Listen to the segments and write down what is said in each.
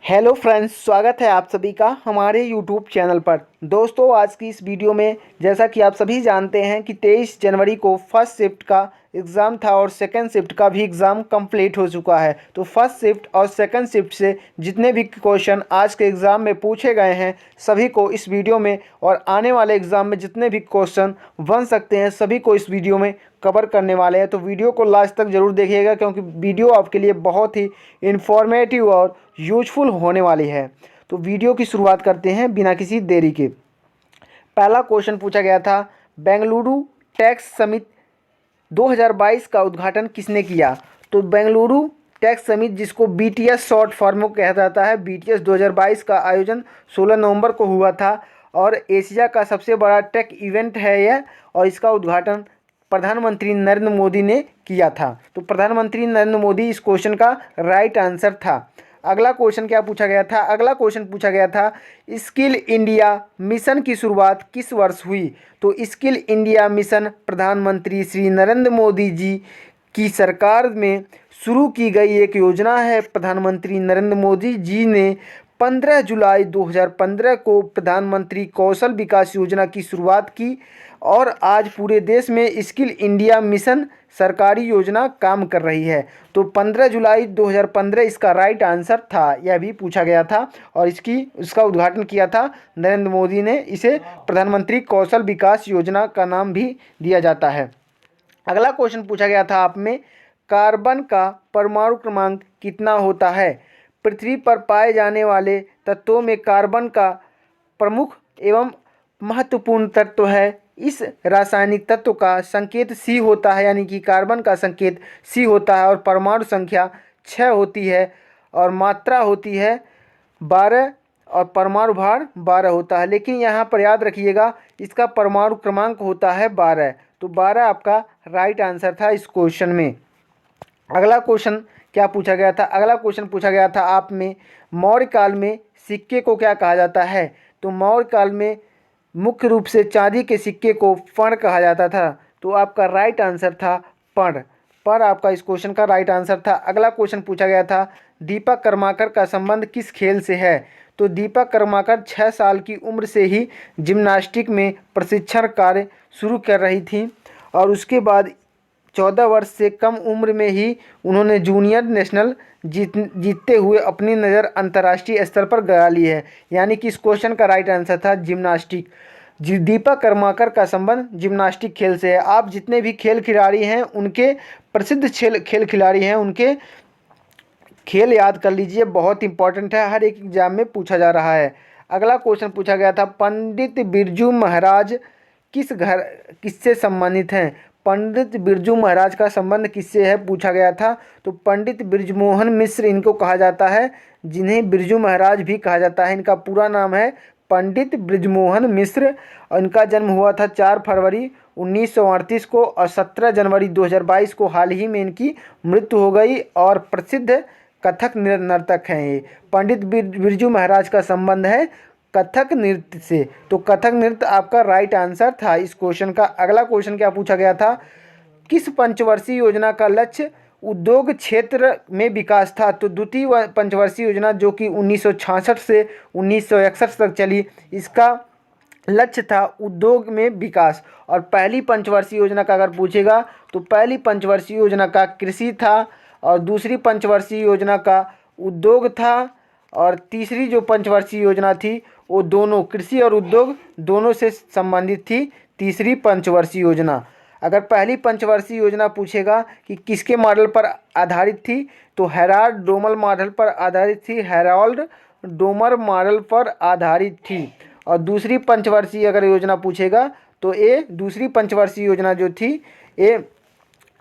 Hello friends, स्वागत है आप सभी का हमारे यूट्यूब चैनल पर। दोस्तों, आज की इस वीडियो में जैसा कि आप सभी जानते हैं कि 23 जनवरी को फर्स्ट शिफ्ट का एग्ज़ाम था और सेकंड शिफ्ट का भी एग्ज़ाम कंप्लीट हो चुका है। तो फर्स्ट शिफ्ट और सेकंड शिफ्ट से जितने भी क्वेश्चन आज के एग्ज़ाम में पूछे गए हैं सभी को इस वीडियो में, और आने वाले एग्ज़ाम में जितने भी क्वेश्चन बन सकते हैं सभी को इस वीडियो में कवर करने वाले हैं। तो वीडियो को लास्ट तक ज़रूर देखिएगा, क्योंकि वीडियो आपके लिए बहुत ही इन्फॉर्मेटिव और यूजफुल होने वाली है। तो वीडियो की शुरुआत करते हैं बिना किसी देरी के। पहला क्वेश्चन पूछा गया था, बेंगलुरु टैक्स समिट 2022 का उद्घाटन किसने किया? तो बेंगलुरु टैक्स समिट, जिसको बीटीएस शॉर्ट फॉर्म में कहा जाता है, बीटीएस 2022 का आयोजन 16 नवंबर को हुआ था और एशिया का सबसे बड़ा टेक इवेंट है यह, और इसका उद्घाटन प्रधानमंत्री नरेंद्र मोदी ने किया था। तो प्रधानमंत्री नरेंद्र मोदी इस क्वेश्चन का राइट आंसर था। अगला क्वेश्चन क्या पूछा गया था? अगला क्वेश्चन पूछा गया था, स्किल इंडिया मिशन की शुरुआत किस वर्ष हुई? तो स्किल इंडिया मिशन प्रधानमंत्री श्री नरेंद्र मोदी जी की सरकार में शुरू की गई एक योजना है। प्रधानमंत्री नरेंद्र मोदी जी ने 15 जुलाई 2015 को प्रधानमंत्री कौशल विकास योजना की शुरुआत की और आज पूरे देश में स्किल इंडिया मिशन सरकारी योजना काम कर रही है। तो 15 जुलाई 2015 इसका राइट आंसर था। यह भी पूछा गया था और इसका उद्घाटन किया था नरेंद्र मोदी ने। इसे प्रधानमंत्री कौशल विकास योजना का नाम भी दिया जाता है। अगला क्वेश्चन पूछा गया था आप में, कार्बन का परमाणु क्रमांक कितना होता है? पृथ्वी पर पाए जाने वाले तत्वों में कार्बन का प्रमुख एवं महत्वपूर्ण तत्व है। इस रासायनिक तत्व का संकेत सी होता है, यानी कि कार्बन का संकेत सी होता है, और परमाणु संख्या 6 होती है और मात्रा होती है 12 और परमाणु भार 12 होता है। लेकिन यहाँ पर याद रखिएगा, इसका परमाणु क्रमांक होता है 12। तो 12 आपका राइट आंसर था इस क्वेश्चन में। अगला क्वेश्चन क्या पूछा गया था? अगला क्वेश्चन पूछा गया था आप में, मौर्य काल में सिक्के को क्या कहा जाता है? तो मौर्य काल में मुख्य रूप से चांदी के सिक्के को फण कहा जाता था। तो आपका राइट आंसर था पण। पर आपका इस क्वेश्चन का राइट आंसर था। अगला क्वेश्चन पूछा गया था, दीपक कर्माकर का संबंध किस खेल से है? तो दीपक कर्माकर 6 साल की उम्र से ही जिम्नास्टिक में प्रशिक्षण कार्य शुरू कर रही थी और उसके बाद 14 वर्ष से कम उम्र में ही उन्होंने जूनियर नेशनल जीतते हुए अपनी नज़र अंतर्राष्ट्रीय स्तर पर गड़ा ली है। यानी कि इस क्वेश्चन का राइट आंसर था जिम्नास्टिक। दीपक कर्माकर का संबंध जिम्नास्टिक खेल से है। आप जितने भी खेल खिलाड़ी हैं, उनके प्रसिद्ध खेल खिलाड़ी हैं, उनके खेल याद कर लीजिए, बहुत इंपॉर्टेंट है, हर एक एग्जाम में पूछा जा रहा है। अगला क्वेश्चन पूछा गया था, पंडित बिरजू महाराज किससे संबंधित हैं? पंडित बिरजू महाराज का संबंध किससे है पूछा गया था। तो पंडित बृजमोहन मिश्र इनको कहा जाता है, जिन्हें बिरजू महाराज भी कहा जाता है। इनका पूरा नाम है पंडित बृजमोहन मिश्र और इनका जन्म हुआ था 4 फरवरी 1938 को और 17 जनवरी 2022 को हाल ही में इनकी मृत्यु हो गई। और प्रसिद्ध कथक नर्तक हैं ये। पंडित बिरजू महाराज का संबंध है कथक नृत्य से। तो कथक नृत्य आपका राइट आंसर था इस क्वेश्चन का। अगला क्वेश्चन क्या पूछा गया था, किस पंचवर्षीय योजना का लक्ष्य उद्योग क्षेत्र में विकास था? तो द्वितीय पंचवर्षीय योजना, जो कि 1966 से 1961 तक चली, इसका लक्ष्य था उद्योग में विकास। और पहली पंचवर्षीय योजना का अगर पूछेगा तो पहली पंचवर्षीय योजना का कृषि था और दूसरी पंचवर्षीय योजना का उद्योग था, और तीसरी जो पंचवर्षीय योजना थी वो दोनों कृषि और उद्योग दोनों से संबंधित थी। तीसरी पंचवर्षीय योजना, अगर पहली पंचवर्षीय योजना पूछेगा कि किसके मॉडल पर आधारित थी, तो हेराल्ड डोमर मॉडल पर आधारित थी, हेराल्ड डोमर मॉडल पर आधारित थी। और दूसरी पंचवर्षीय अगर योजना पूछेगा तो ये दूसरी पंचवर्षीय योजना जो थी ये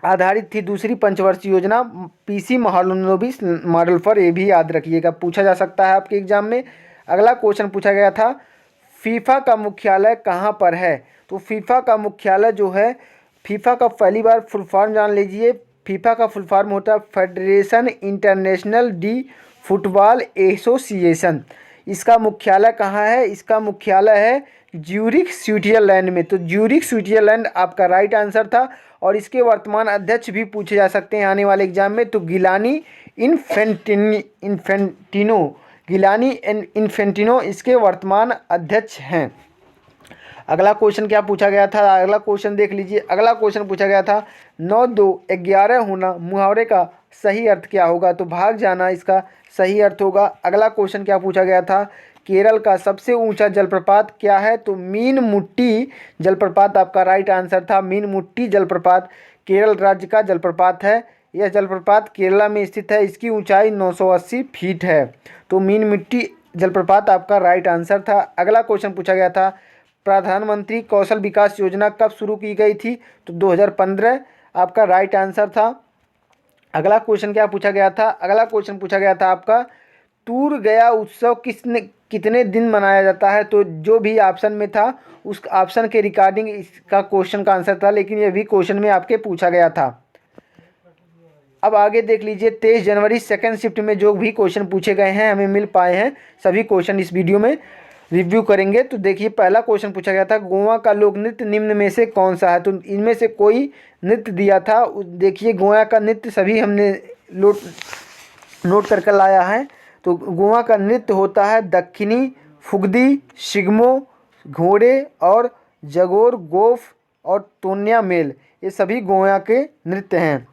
आधारित थी, दूसरी पंचवर्षीय योजना पीसी महालनोबिस मॉडल पर। ये भी याद रखिएगा, पूछा जा सकता है आपके एग्जाम में। अगला क्वेश्चन पूछा गया था, फीफा का मुख्यालय कहाँ पर है? तो फीफा का मुख्यालय जो है, फीफा का पहली बार फुल फॉर्म जान लीजिए। फीफा का फुल फॉर्म होता है federation international D football association. इसका मुख्यालय कहाँ है? इसका मुख्यालय है ज्यूरिख स्विट्जरलैंड में। तो ज्यूरिख स्विट्जरलैंड आपका राइट आंसर था। और इसके वर्तमान अध्यक्ष भी पूछे जा सकते हैं आने वाले एग्जाम में, तो गिलानी इन्फेंटिनो गिलानी इन्फेंटिनो इसके वर्तमान अध्यक्ष हैं। अगला क्वेश्चन क्या पूछा गया था, अगला क्वेश्चन देख लीजिए। अगला क्वेश्चन पूछा गया था 9 2 11 होना मुहावरे का सही अर्थ क्या होगा, तो भाग जाना इसका सही अर्थ होगा। अगला क्वेश्चन क्या पूछा गया था, केरल का सबसे ऊंचा जलप्रपात क्या है, तो मीनमुट्टी जलप्रपात आपका राइट आंसर था। मीनमुट्टी जलप्रपात केरल राज्य का जलप्रपात है। यह जलप्रपात केरला में स्थित है, इसकी ऊंचाई 980 फीट है। तो मीनमुट्टी जलप्रपात आपका राइट आंसर था। अगला क्वेश्चन पूछा गया था प्रधानमंत्री कौशल विकास योजना कब शुरू की गई थी, तो 2015 आपका राइट आंसर था। अगला क्वेश्चन क्या पूछा गया था, अगला क्वेश्चन पूछा गया था आपका टूर गया उत्सव कितने दिन मनाया जाता है, तो जो भी ऑप्शन में था उस ऑप्शन के रिगार्डिंग इसका क्वेश्चन का आंसर था, लेकिन यह भी क्वेश्चन में आपके पूछा गया था। अब आगे देख लीजिए 23 जनवरी सेकंड शिफ्ट में जो भी क्वेश्चन पूछे गए हैं हमें मिल पाए हैं, सभी क्वेश्चन इस वीडियो में रिव्यू करेंगे। तो देखिए पहला क्वेश्चन पूछा गया था गोवा का लोक नृत्य निम्न में से कौन सा है, तो इनमें से कोई नृत्य दिया था। देखिए गोवा का नृत्य सभी हमने नोट करके लाया है। तो गोवा का नृत्य होता है दक्षिणी, फुगदी, शिगमो, घोड़े और जगोर, गोफ और तोन्या मेल, ये सभी गोवा के नृत्य हैं।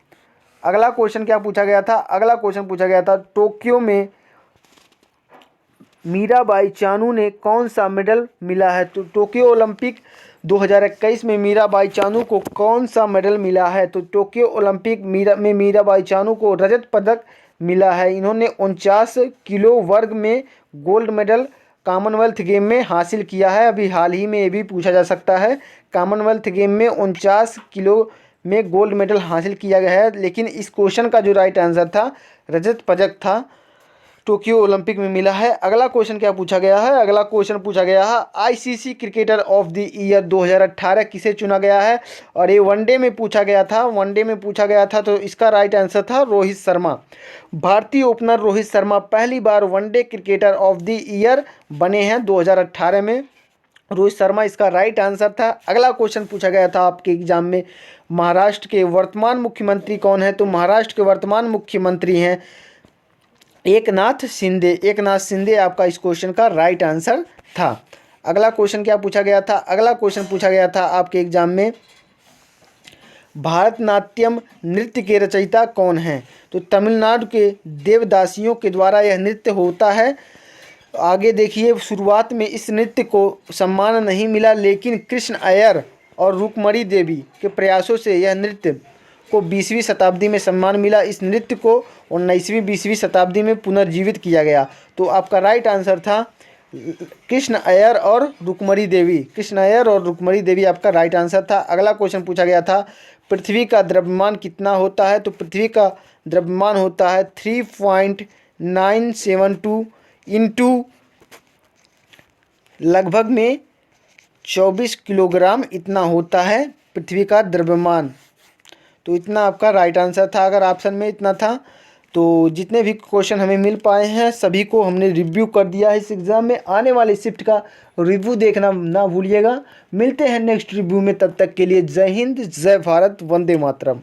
अगला क्वेश्चन क्या पूछा गया था, अगला क्वेश्चन पूछा गया था टोक्यो में मीराबाई चानू ने कौन सा मेडल मिला है, तो टोक्यो ओलंपिक 2021 में मीराबाई चानू को कौन सा मेडल मिला है, तो टोक्यो ओलंपिक में मीराबाई चानू को रजत पदक मिला है। इन्होंने 49 किलो वर्ग में गोल्ड मेडल कॉमनवेल्थ गेम में हासिल किया है। अभी हाल ही में ये भी पूछा जा सकता है, कॉमनवेल्थ गेम में 49 किलो में गोल्ड मेडल हासिल किया गया है, लेकिन इस क्वेश्चन का जो राइट आंसर था रजत पदक था, टोक्यो ओलंपिक में मिला है। अगला क्वेश्चन क्या पूछा गया है, अगला क्वेश्चन पूछा गया है ICC cricketer of the year 2018 किसे चुना गया है, और ये वनडे में पूछा गया था, वनडे में पूछा गया था, तो इसका राइट आंसर था रोहित शर्मा। भारतीय ओपनर रोहित शर्मा पहली बार one day cricketer of the year बने हैं 2018 में, रोहित शर्मा इसका राइट आंसर था। अगला क्वेश्चन पूछा गया था आपके एग्जाम में महाराष्ट्र के वर्तमान मुख्यमंत्री कौन है, तो महाराष्ट्र के वर्तमान मुख्यमंत्री हैं एकनाथ शिंदे। एकनाथ शिंदे आपका इस क्वेश्चन का राइट आंसर था। अगला क्वेश्चन क्या पूछा गया था, अगला क्वेश्चन पूछा गया था आपके एग्जाम में भारतनाट्यम नृत्य के रचयिता कौन हैं, तो तमिलनाडु के देवदासियों के द्वारा यह नृत्य होता है। आगे देखिए शुरुआत में इस नृत्य को सम्मान नहीं मिला, लेकिन कृष्ण अय्यर और रुक्मणी देवी के प्रयासों से यह नृत्य को 20वीं शताब्दी में सम्मान मिला। इस नृत्य को 19वीं 20वीं शताब्दी में पुनर्जीवित किया गया। तो आपका राइट आंसर था कृष्ण अय्यर और रुक्मणी देवी। कृष्ण अय्यर और रुक्मणी देवी आपका राइट आंसर था। अगला क्वेश्चन पूछा गया था पृथ्वी का द्रव्यमान कितना होता है, तो पृथ्वी का द्रव्यमान होता है 3.972 इंटू लगभग में 24 किलोग्राम इतना होता है पृथ्वी का द्रव्यमान। तो इतना आपका राइट आंसर था। अगर ऑप्शन में इतना था तो जितने भी क्वेश्चन हमें मिल पाए हैं सभी को हमने रिव्यू कर दिया है। इस एग्ज़ाम में आने वाले शिफ्ट का रिव्यू देखना ना भूलिएगा। मिलते हैं नेक्स्ट रिव्यू में, तब तक के लिए जय हिंद, जय भारत, वंदे मातरम।